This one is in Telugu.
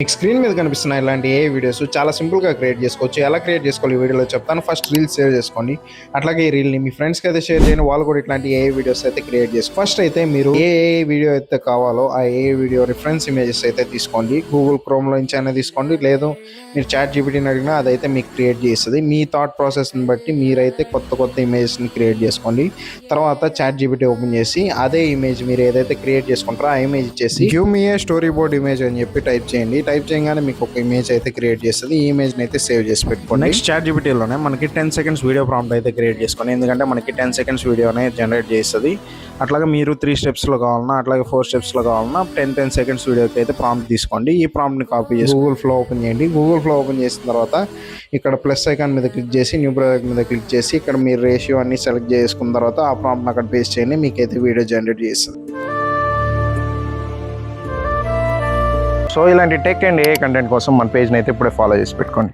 మీకు స్క్రీన్ మీద కనిపిస్తున్న ఇలాంటి ఏ వీడియోస్ చాలా సింపుల్గా క్రియేట్ చేసుకోవచ్చు. ఎలా క్రియేట్ చేసుకోవాలి ఈ వీడియోలో చెప్తాను. ఫస్ట్ రీల్స్ సేవ్ చేసుకోండి. అట్లాగే ఈ రీల్ని మీ ఫ్రెండ్స్కి అయితే షేర్ చేయండి, వాళ్ళు కూడా ఇట్లాంటి ఏ వీడియోస్ అయితే క్రియేట్ చేసుకోండి. ఫస్ట్ అయితే మీరు ఏ వీడియో అయితే కావాలో ఆ ఏ వీడియో రిఫరెన్స్ ఇమేజెస్ అయితే తీసుకోండి. గూగుల్ క్రోమ్లో నుంచి అయినా తీసుకోండి, లేదు మీరు చాట్ జీపీటీని అడిగినా అదైతే మీకు క్రియేట్ చేస్తుంది. మీ థాట్ ప్రాసెస్ని బట్టి మీరైతే కొత్త ఇమేజెస్ని క్రియేట్ చేసుకోండి. తర్వాత చాట్ జీపీటీ ఓపెన్ చేసి అదే ఇమేజ్ మీరు ఏదైతే క్రియేట్ చేసుకుంటారో ఆ ఇమేజ్ ఇచ్చేసి గివ్ మీ ఏ స్టోరీ బోర్డ్ ఇమేజ్ అని చెప్పి టైప్ చేయండి. టైప్ చేయగానే మీకు ఒక ఇమేజ్ అయితే క్రియేట్ చేస్తుంది. ఈ ఇమేజ్ని అయితే సేవ్ చేసి పెట్టుకోండి. నెక్స్ట్ చాట్ జీపీటీలోనే మనకి 10 seconds వీడియో ప్రాంప్ట్ అయితే క్రియేట్ చేసుకోండి. ఎందుకంటే మనకి 10 seconds వీడియోనే జనరేట్ చేస్తుంది. అట్లాగే మీరు 3 స్టెప్స్లో కావాలన్నా, అట్లాగే 4 స్టెప్స్లో కావాలన్నా 10 seconds వీడియోకి అయితే ప్రాంప్ట్ తీసుకోండి. ఈ ప్రాంప్ట్ని కాపీ చేసి గూగుల్ ఫ్లో ఓపెన్ చేయండి. గూగుల్ ఫ్లో ఓపెన్ చేసిన తర్వాత ఇక్కడ ప్లస్ ఐకాన్ మీద క్లిక్ చేసి న్యూ ప్రాజెక్ట్ మీద క్లిక్ చేసి ఇక్కడ మీరు రేషియో అన్ని సెలెక్ట్ చేసుకున్న తర్వాత ఆ ప్రాంప్ట్ని అక్కడ పేస్ట్ చేయండి. మీకైతే వీడియో జనరేట్ చేస్తుంది. సో ఇలాంటి టెక్ అండ్ ఏ కంటెంట్ కోసం మన పేజ్ని అయితే ఇప్పుడే ఫాలో చేసి పెట్టుకోండి.